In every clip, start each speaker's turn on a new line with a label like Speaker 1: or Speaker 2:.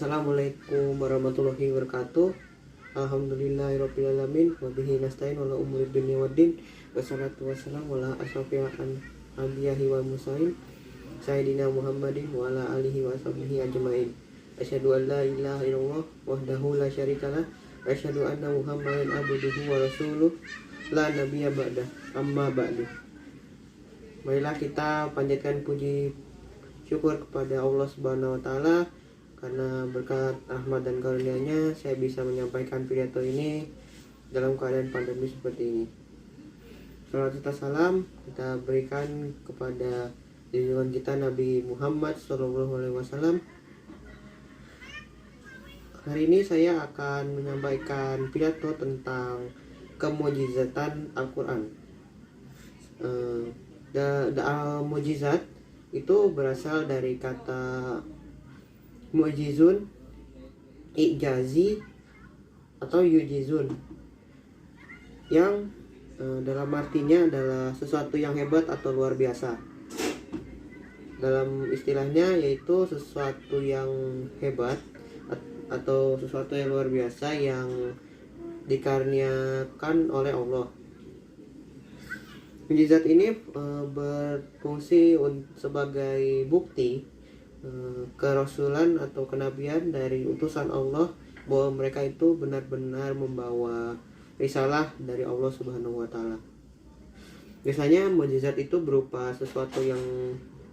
Speaker 1: Assalamualaikum warahmatullahi wabarakatuh. Alhamdulillahirrabbilalamin. Wabihi nasta'in wala umuri dunia waddin. Wassalatu wassalamu ala asrafil anbiya'i wal mursalin Sayyidina Muhammadin wa ala alihi wa sahbihi ajma'in. Asyhadu an la ilaha illallah wahdahu la syarikalah. Asyhadu anna Muhammadan abduhu wa rasuluh la nabiyya ba'dah. Amma ba'du. Marilah kita panjatkan puji syukur kepada Allah Subhanahu wa taala, karena berkat rahmat dan karunia-Nya saya bisa menyampaikan pidato ini dalam keadaan pandemi seperti ini. Salawat serta salam kita berikan kepada junjungan kita Nabi Muhammad SAW. Hari ini saya akan menyampaikan pidato tentang kemujizatan Al-Quran. Mujizat itu berasal dari kata mu'jizun, i'jazi, atau yujizun, yang dalam artinya adalah sesuatu yang hebat atau luar biasa. Dalam istilahnya yaitu sesuatu yang hebat atau sesuatu yang luar biasa yang dikaruniakan oleh Allah. Mujizat ini berfungsi sebagai bukti kerasulan atau kenabian dari utusan Allah, bahwa mereka itu benar-benar membawa risalah dari Allah Subhanahu wa taala. Biasanya mukjizat itu berupa sesuatu yang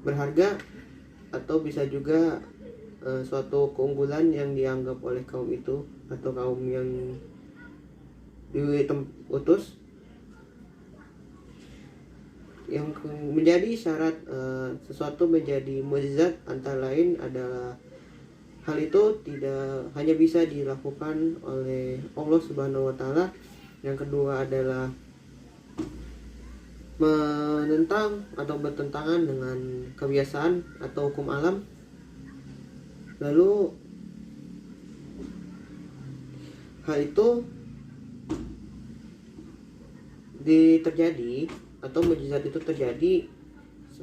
Speaker 1: berharga, atau bisa juga suatu keunggulan yang dianggap oleh kaum itu atau kaum yang diutus. Yang menjadi syarat sesuatu menjadi mukjizat antara lain adalah hal itu tidak hanya bisa dilakukan oleh Allah Subhanahu wa taala. Yang kedua adalah menentang atau bertentangan dengan kebiasaan atau hukum alam. Lalu hal itu terjadi atau mukjizat itu terjadi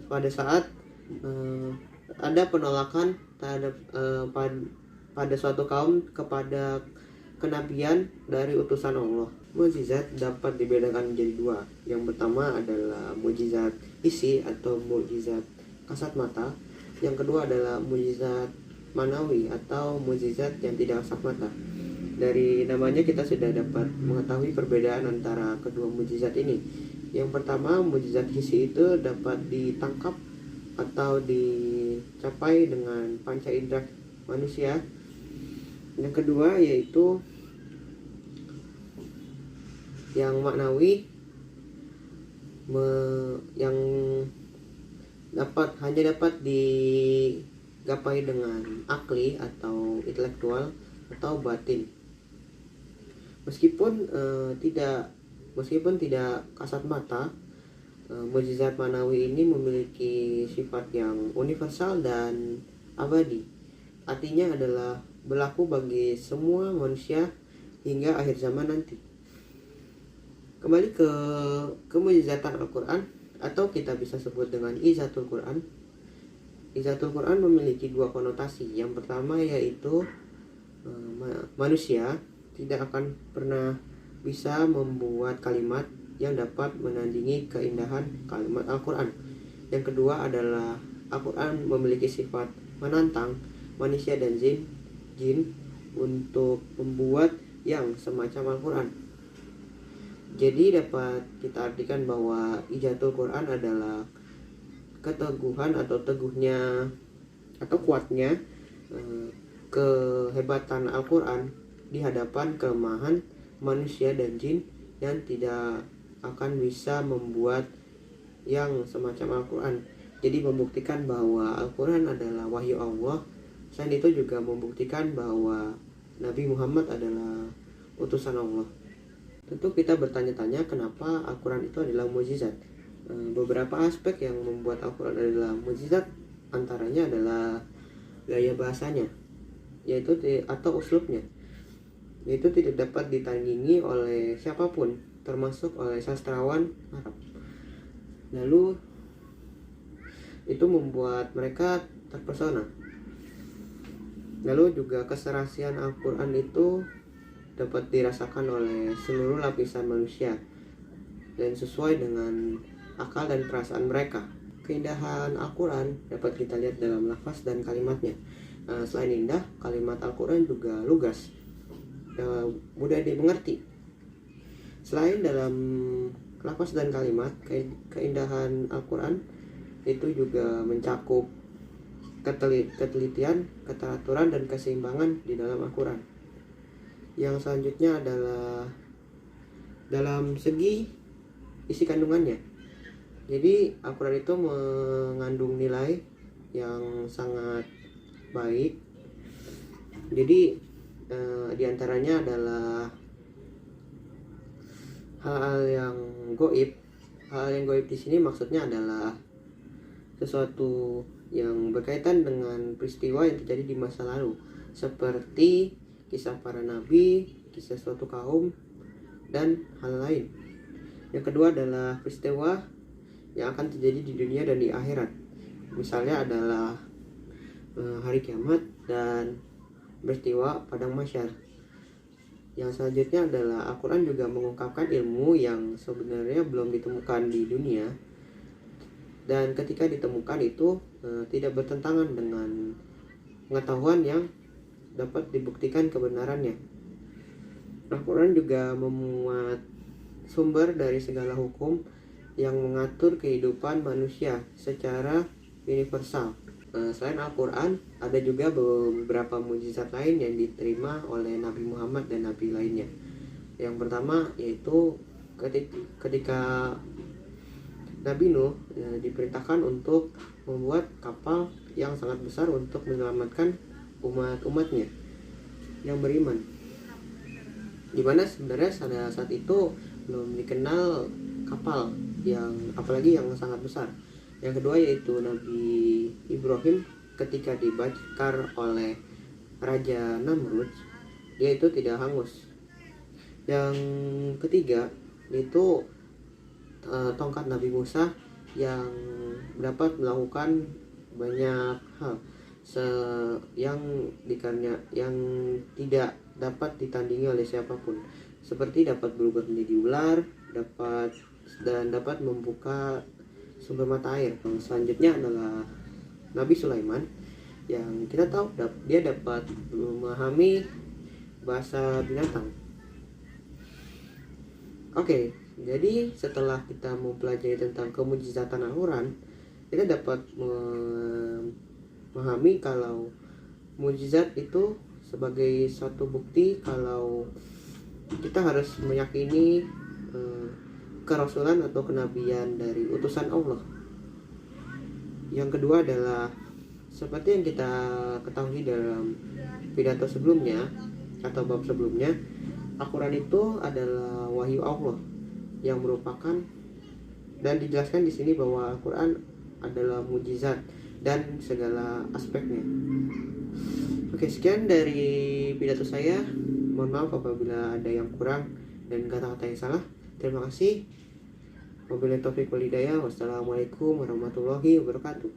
Speaker 1: pada saat ada penolakan terhadap pada suatu kaum kepada kenabian dari utusan Allah. Mukjizat dapat dibedakan menjadi dua. Yang pertama adalah mukjizat isi atau mukjizat kasat mata. Yang kedua adalah mukjizat manawi atau mukjizat yang tidak kasat mata. Dari namanya kita sudah dapat mengetahui perbedaan antara kedua mukjizat ini. Yang pertama, mukjizat hissi itu dapat ditangkap atau dicapai dengan panca indera manusia. Yang kedua yaitu yang maknawi, yang hanya dapat digapai dengan akli atau intelektual atau batin. Meskipun tidak kasat mata, mukjizat manawi ini memiliki sifat yang universal dan abadi. Artinya adalah berlaku bagi semua manusia hingga akhir zaman nanti. Kembali ke kemujizatan Al-Quran, atau kita bisa sebut dengan izatul Quran. Izatul Quran memiliki dua konotasi. Yang pertama yaitu manusia tidak akan pernah bisa membuat kalimat yang dapat menandingi keindahan kalimat Al-Quran. Yang kedua adalah Al-Quran memiliki sifat menantang manusia dan jin untuk membuat yang semacam Al-Quran. Jadi dapat kita artikan bahwa ijatul Quran adalah keteguhan atau teguhnya atau kuatnya kehebatan Al-Quran di hadapan kelemahan manusia dan jin yang tidak akan bisa membuat yang semacam Al-Quran. Jadi membuktikan bahwa Al-Quran adalah wahyu Allah. Selain itu juga membuktikan bahwa Nabi Muhammad adalah utusan Allah. Tentu kita bertanya-tanya kenapa Al-Quran itu adalah mukjizat. Beberapa aspek yang membuat Al-Quran adalah mukjizat antaranya adalah gaya bahasanya, yaitu atau uslubnya, yaitu tidak dapat ditandingi oleh siapapun, termasuk oleh sastrawan Arab. Lalu itu membuat mereka terpesona. Lalu juga keserasian Al-Quran itu dapat dirasakan oleh seluruh lapisan manusia dan sesuai dengan akal dan perasaan mereka. Keindahan Al-Quran dapat kita lihat dalam lafaz dan kalimatnya. Selain indah, kalimat Al-Quran juga lugas, mudah dimengerti. Selain dalam lafaz dan kalimat, keindahan Al-Quran itu juga mencakup ketelitian, keteraturan, dan keseimbangan di dalam Al-Quran. Yang selanjutnya adalah dalam segi isi kandungannya. Jadi Al-Quran itu mengandung nilai yang sangat baik. Jadi diantaranya adalah hal-hal yang goib. Hal yang goib di sini maksudnya adalah sesuatu yang berkaitan dengan peristiwa yang terjadi di masa lalu, seperti kisah para nabi, kisah suatu kaum, dan hal lain. Yang kedua adalah peristiwa yang akan terjadi di dunia dan di akhirat. Misalnya adalah hari kiamat dan peristiwa padang mahsyar. Yang selanjutnya adalah Al-Quran juga mengungkapkan ilmu yang sebenarnya belum ditemukan di dunia, dan ketika ditemukan itu tidak bertentangan dengan pengetahuan yang dapat dibuktikan kebenarannya. Al-Quran juga memuat sumber dari segala hukum yang mengatur kehidupan manusia secara universal. Selain Al-Quran, ada juga beberapa mukjizat lain yang diterima oleh Nabi Muhammad dan Nabi lainnya. Yang pertama yaitu ketika Nabi Nuh diperintahkan untuk membuat kapal yang sangat besar untuk menyelamatkan umat-umatnya yang beriman, dimana sebenarnya pada saat itu belum dikenal kapal yang apalagi yang sangat besar. Yang kedua yaitu Nabi Ibrahim ketika dibakar oleh Raja Namrud, dia itu tidak hangus. Yang ketiga yaitu tongkat Nabi Musa yang dapat melakukan banyak hal yang tidak dapat ditandingi oleh siapapun, seperti dapat berubah menjadi ular, dapat membuka sumber mata air. Yang selanjutnya adalah Nabi Sulaiman yang kita tahu dia dapat memahami bahasa binatang. Oke, jadi setelah kita mempelajari tentang kemujizatan Al-Quran, kita dapat memahami kalau mujizat itu sebagai suatu bukti kalau kita harus meyakini kerasulan atau kenabian dari utusan Allah. Yang kedua adalah seperti yang kita ketahui dalam pidato sebelumnya atau bab sebelumnya, Al-Quran itu adalah wahyu Allah yang merupakan, dan dijelaskan di sini bahwa Al-Quran adalah mujizat dan segala aspeknya. Oke, sekian dari pidato saya. Mohon maaf apabila ada yang kurang dan kata-kata yang salah. Terima kasih. Wabillahi taufiq wal hidayah. Wassalamualaikum warahmatullahi wabarakatuh.